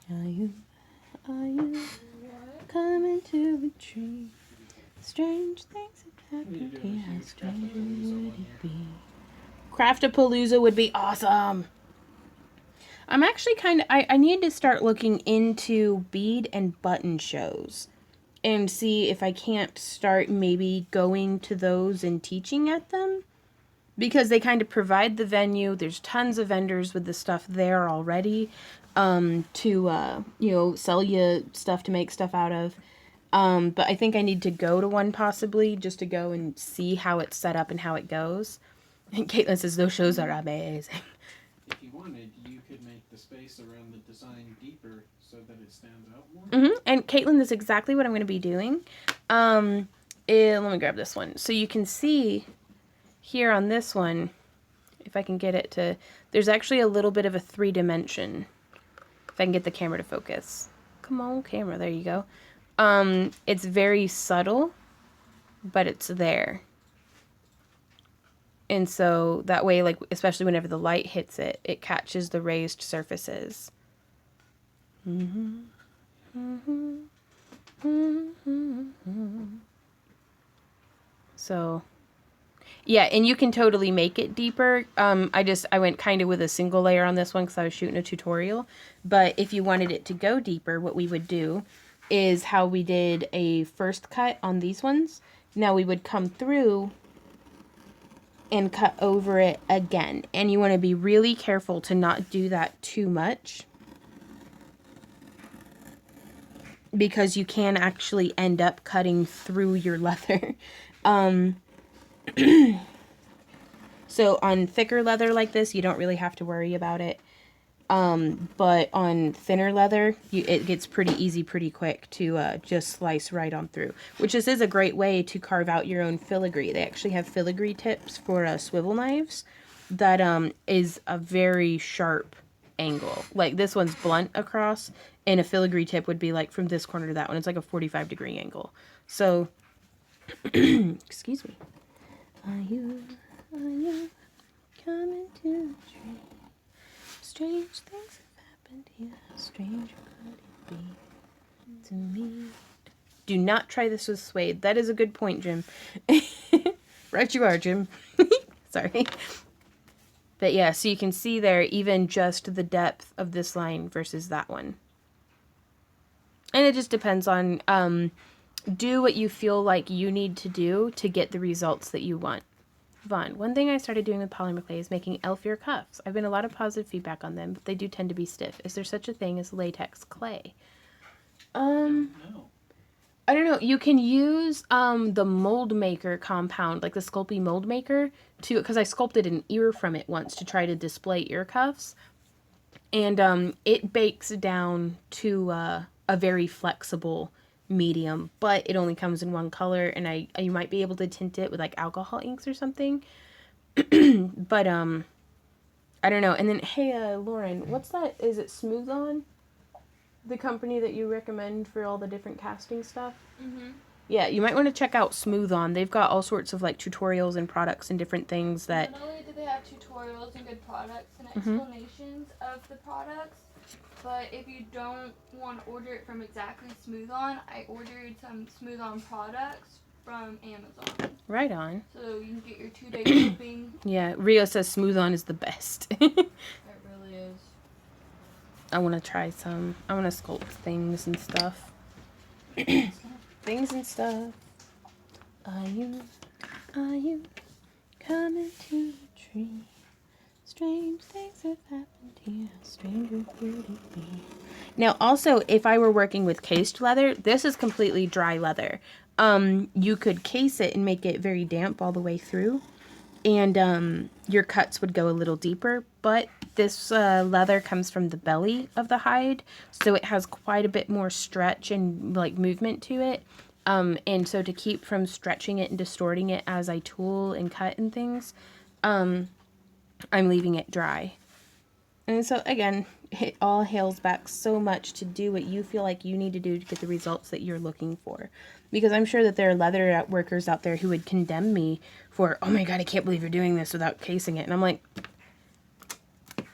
Are you coming to the tree? Strange things have happened here. How strange would it be? Craftapalooza would be awesome. I'm actually I need to start looking into bead and button shows and see if I can't start maybe going to those and teaching at them. Because they kind of provide the venue. There's tons of vendors with the stuff there already to, sell you stuff to make stuff out of. But I think I need to go to one possibly just to go and see how it's set up and how it goes. And Caitlin says those shows are amazing. If you wanted, you could make the space around the design deeper so that it stands out more. And Caitlin, that's exactly what I'm going to be doing. Let me grab this one. So you can see here on this one, if I can get it to, there's actually a little bit of a 3-dimension. If I can get the camera to focus. Come on, camera, there you go. It's very subtle, but it's there. And so that way, like, especially whenever the light hits it, it catches the raised surfaces. So, yeah, and you can totally make it deeper. I went kind of with a single layer on this one because I was shooting a tutorial. But if you wanted it to go deeper, what we would do is how we did a first cut on these ones. Now we would come through and cut over it again. And you want to be really careful to not do that too much, because you can actually end up cutting through your leather. So on thicker leather like this, you don't really have to worry about it. But on thinner leather, it gets pretty easy pretty quick to just slice right on through. Which this is a great way to carve out your own filigree. They actually have filigree tips for swivel knives that is a very sharp angle. Like this one's blunt across, and a filigree tip would be like from this corner to that one. It's like a 45-degree angle. So, excuse me. Are you coming to the tree? Strange things have happened here? Stranger could it be to me? Do not try this with suede. That is a good point, Jim. Right you are, Jim. Sorry. But yeah, so you can see there even just the depth of this line versus that one. And it just depends on, do what you feel like you need to do to get the results that you want. Vaughn, one thing I started doing with polymer clay is making elf ear cuffs. I've been a lot of positive feedback on them, but they do tend to be stiff. Is there such a thing as latex clay? No. I don't know. You can use the mold maker compound, like the Sculpey mold maker, because I sculpted an ear from it once to try to display ear cuffs, and it bakes down to a very flexible medium, but it only comes in one color, and you might be able to tint it with like alcohol inks or something, but I don't know. And then hey, Lauren, what's that? Is it Smooth On? The company that you recommend for all the different casting stuff? Mm-hmm. Yeah, you might want to check out Smooth On. They've got all sorts of like tutorials and products and different things that... Not only do they have tutorials and good products and explanations of the products, but if you don't want to order it from exactly Smooth On, I ordered some Smooth On products from Amazon. Right on. So you can get your 2-day shipping. Yeah, Rio says Smooth On is the best. It really is. I want to try some. I want to sculpt things and stuff. Things and stuff. Are you coming to the tree? Strange things have happened here. Stranger could it be? Now, also, if I were working with cased leather, this is completely dry leather. You could case it and make it very damp all the way through, and your cuts would go a little deeper, but this leather comes from the belly of the hide, so it has quite a bit more stretch and like movement to it, and so to keep from stretching it and distorting it as I tool and cut and things, I'm leaving it dry. And so again, it all hails back so much to do what you feel like you need to do to get the results that you're looking for. Because I'm sure that there are leather workers out there who would condemn me for, oh my god, I can't believe you're doing this without casing it. And I'm like,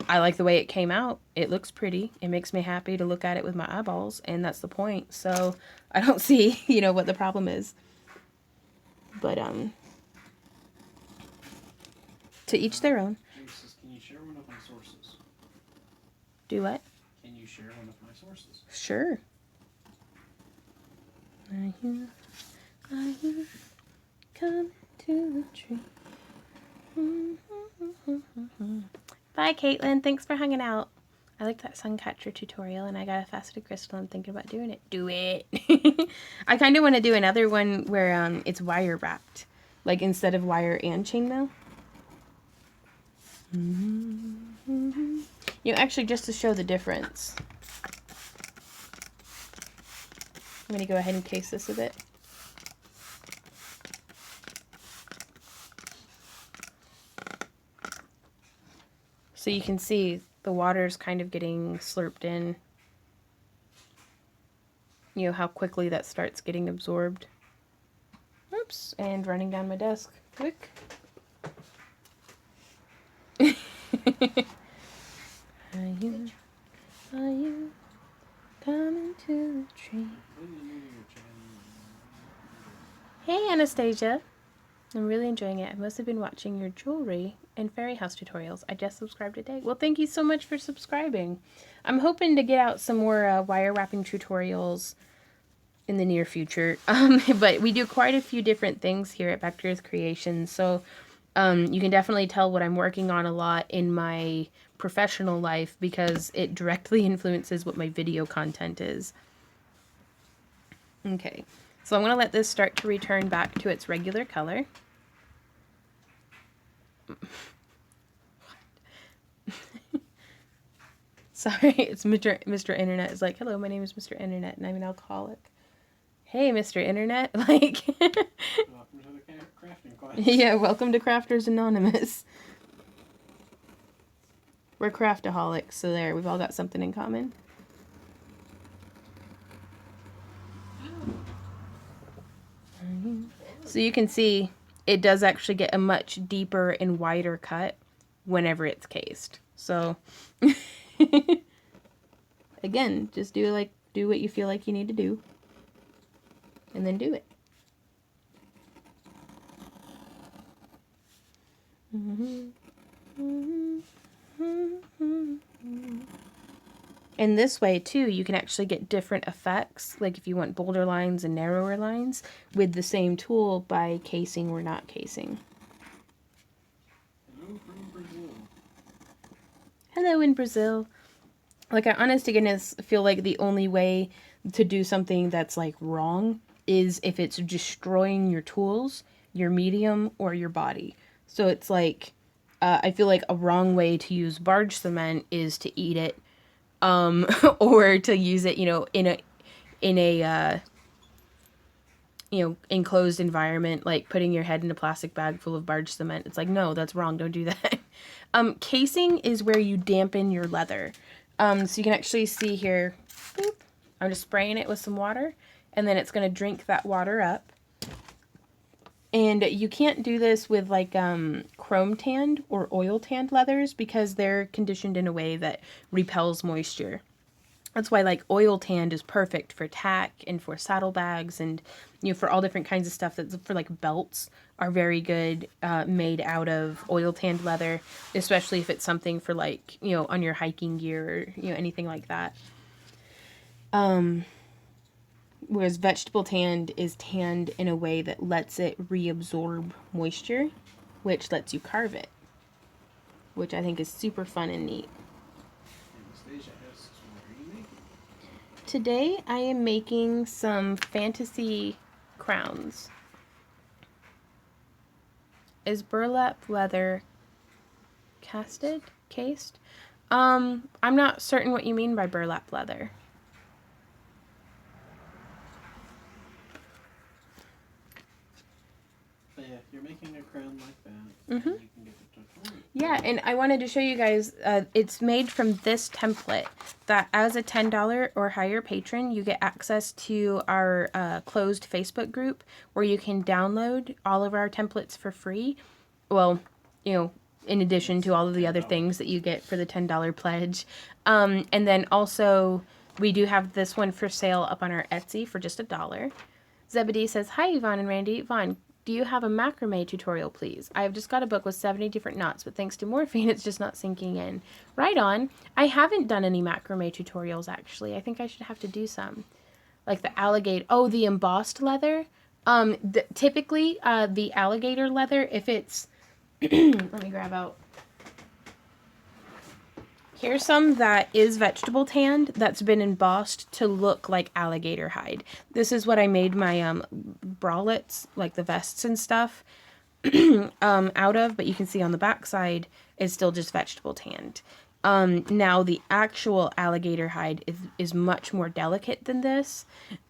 I like the way it came out. It looks pretty. It makes me happy to look at it with my eyeballs, and that's the point. So I don't see, what the problem is. But, to each their own. Jesus, can you share one of my sources? Do what? Can you share one of my sources? Sure. Are you coming to the tree? Bye, Caitlin. Thanks for hanging out. I like that sun catcher tutorial, and I got a faceted crystal. I'm thinking about doing it. Do it. I kind of want to do another one where it's wire wrapped, like instead of wire and chainmail. Actually, just to show the difference, I'm going to go ahead and case this a bit. So you can see the water's kind of getting slurped in. How quickly that starts getting absorbed. Oops, and running down my desk. Quick. Are you coming to the tree? Hey, Anastasia. I'm really enjoying it. I've mostly been watching your jewelry and fairy house tutorials. I just subscribed today. Well, thank you so much for subscribing. I'm hoping to get out some more wire wrapping tutorials in the near future. But we do quite a few different things here at Back to Earth Creations, so you can definitely tell what I'm working on a lot in my professional life because it directly influences what my video content is. Okay, so I'm going to let this start to return back to its regular color. Sorry, it's Mr. Internet is like, hello, my name is Mr. Internet, and I'm an alcoholic. Hey, Mr. Internet, like... Welcome to the crafting class. Yeah, welcome to Crafters Anonymous. We're craftaholics, so there, we've all got something in common. So you can see it does actually get a much deeper and wider cut whenever it's cased. So again, just do what you feel like you need to do. And then do it. And this way too, you can actually get different effects, like if you want bolder lines and narrower lines, with the same tool by casing or not casing. Hello from Brazil. Hello in Brazil. Like, I honest to goodness feel like the only way to do something that's like wrong is if it's destroying your tools, your medium, or your body. So it's like, I feel like a wrong way to use barge cement is to eat it, or to use it, in a enclosed environment, like putting your head in a plastic bag full of barge cement. It's like, no, that's wrong. Don't do that. Casing is where you dampen your leather. So you can actually see here, boop, I'm just spraying it with some water, and then it's going to drink that water up. And you can't do this with like chrome tanned or oil tanned leathers because they're conditioned in a way that repels moisture. That's why like oil tanned is perfect for tack and for saddlebags and for all different kinds of stuff. That's for like belts are very good made out of oil tanned leather, especially if it's something for like on your hiking gear or anything like that. Whereas vegetable tanned is tanned in a way that lets it reabsorb moisture, which lets you carve it, which I think is super fun and neat. Anastasia asks, what are you making? Today I am making some fantasy crowns. Is burlap leather cased? I'm not certain what you mean by burlap leather. But yeah, you're making a crown like that. Mm-hmm. And you can get the tutorial. Yeah, and I wanted to show you guys, it's made from this template that as a $10 or higher patron, you get access to our closed Facebook group where you can download all of our templates for free. Well, in addition to all of the other things that you get for the $10 pledge. And then also, we do have this one for sale up on our Etsy for just $1. Zebedee says, hi, Yvonne and Randy. Yvonne, do you have a macrame tutorial, please? I've just got a book with 70 different knots, but thanks to morphine, it's just not sinking in. Right on. I haven't done any macrame tutorials, actually. I think I should have to do some. Like the alligator. Oh, the embossed leather. Typically, the alligator leather, if it's... Let me grab out. Here's some that is vegetable tanned that's been embossed to look like alligator hide. This is what I made my bralettes, like the vests and stuff, out of, but you can see on the back side it's still just vegetable tanned. Now the actual alligator hide is much more delicate than this,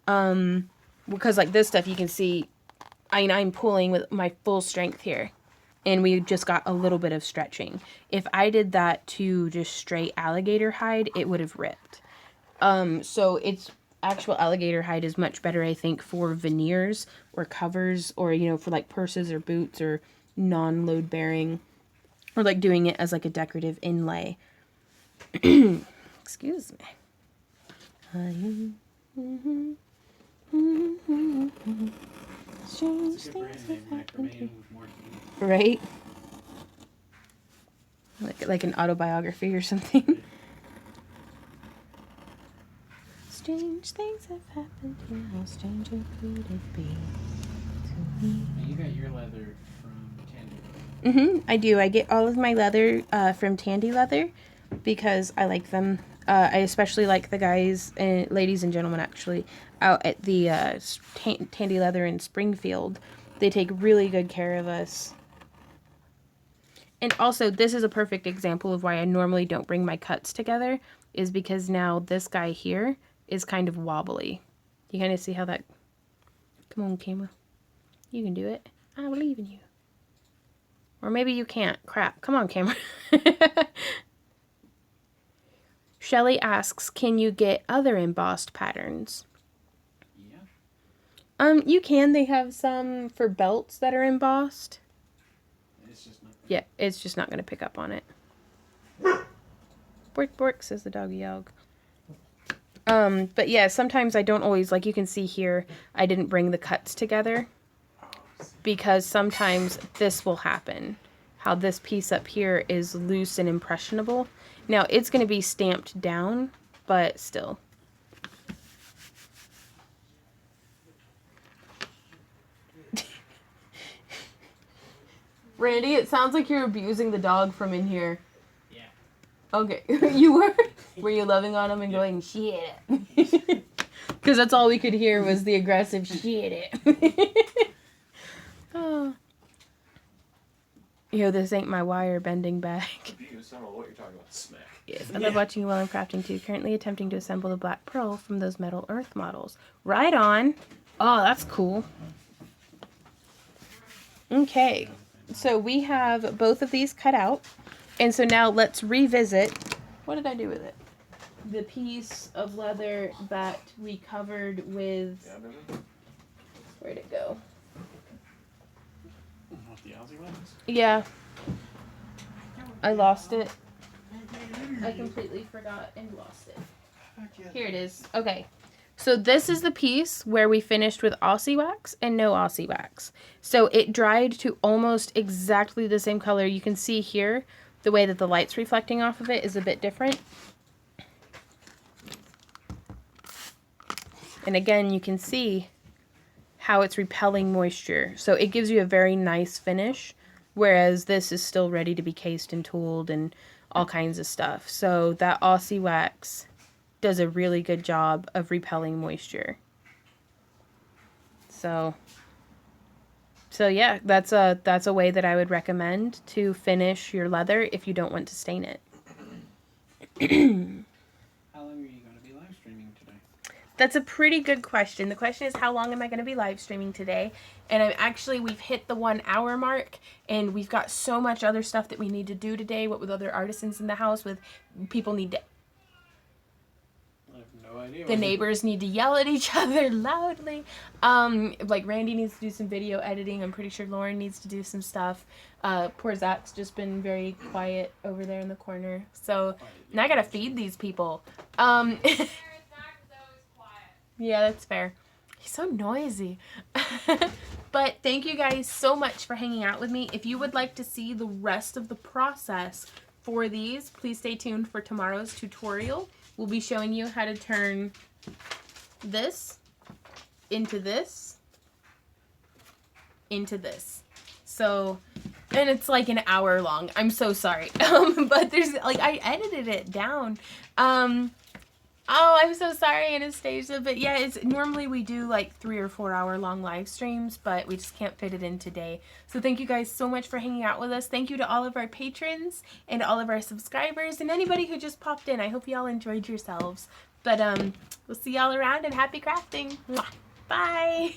because like this stuff you can see, I'm pulling with my full strength here. And we just got a little bit of stretching. If I did that to just straight alligator hide, it would have ripped. So it's actual alligator hide is much better, I think, for veneers or covers or, for like purses or boots or non-load bearing or like doing it as like a decorative inlay. Excuse me. It's a good brand name, macrame with morphine. Right? Like an autobiography or something. Strange things have happened here. How strange could it be to me? And you got your leather from Tandy. I do. I get all of my leather from Tandy Leather because I like them. I especially like the guys and ladies and gentlemen actually out at the Tandy Leather in Springfield. They take really good care of us. And also, this is a perfect example of why I normally don't bring my cuts together, is because now this guy here is kind of wobbly. You kind of see how that... Come on, camera. You can do it. I believe in you. Or maybe you can't. Crap. Come on, camera. Shelly asks, can you get other embossed patterns? Yeah. You can. They have some for belts that are embossed. It's just not. Yeah, it's just not going to pick up on it. Bork, bork, says the doggy dog. But yeah, sometimes I don't always, like you can see here, I didn't bring the cuts together because sometimes this will happen. How this piece up here is loose and impressionable. Now it's going to be stamped down, but still. Randy, it sounds like you're abusing the dog from in here. Yeah. Okay, you were? Were you loving on him and going, shit? Because that's all we could hear was the aggressive shit. Oh. Yo, this ain't my wire bending back. You assemble what you're talking about, smack. Yes, I love watching you while I'm crafting too. Currently attempting to assemble the black pearl from those metal earth models. Right on. Oh, that's cool. Okay, so we have both of these cut out. And so now let's revisit. What did I do with it? The piece of leather that we covered with... Yeah, baby. Where'd it go? What, the Aussie ones? Yeah. I lost it. I completely forgot and lost it. Here it is. Okay. So this is the piece where we finished with Aussie wax and no Aussie wax. So it dried to almost exactly the same color. You can see here the way that the light's reflecting off of it is a bit different. And again, you can see how it's repelling moisture. So it gives you a very nice finish, whereas this is still ready to be cased and tooled and all kinds of stuff. So that Aussie wax does a really good job of repelling moisture. So yeah, that's a way that I would recommend to finish your leather if you don't want to stain it. How long are you going to be live streaming today? That's a pretty good question. The question is, how long am I going to be live streaming today? And we've hit the 1 hour mark, and we've got so much other stuff that we need to do today, what with other artisans in the house, with people need to... I have no idea. The neighbors need to yell at each other loudly. Like Randy needs to do some video editing. I'm pretty sure Lauren needs to do some stuff. Poor Zach's just been very quiet over there in the corner. So now I gotta feed these people. Yeah, that's fair. He's so noisy. But thank you guys so much for hanging out with me. If you would like to see the rest of the process for these, please stay tuned for tomorrow's tutorial. We'll be showing you how to turn this into this into this. So, and it's like an hour long. I'm so sorry. But there's like, I edited it down. Oh, I'm so sorry, Anastasia. But yeah, it's normally we do like 3 or 4 hour long live streams, but we just can't fit it in today. So thank you guys so much for hanging out with us. Thank you to all of our patrons and all of our subscribers and anybody who just popped in. I hope y'all enjoyed yourselves. But we'll see y'all around and happy crafting. Mwah. Bye.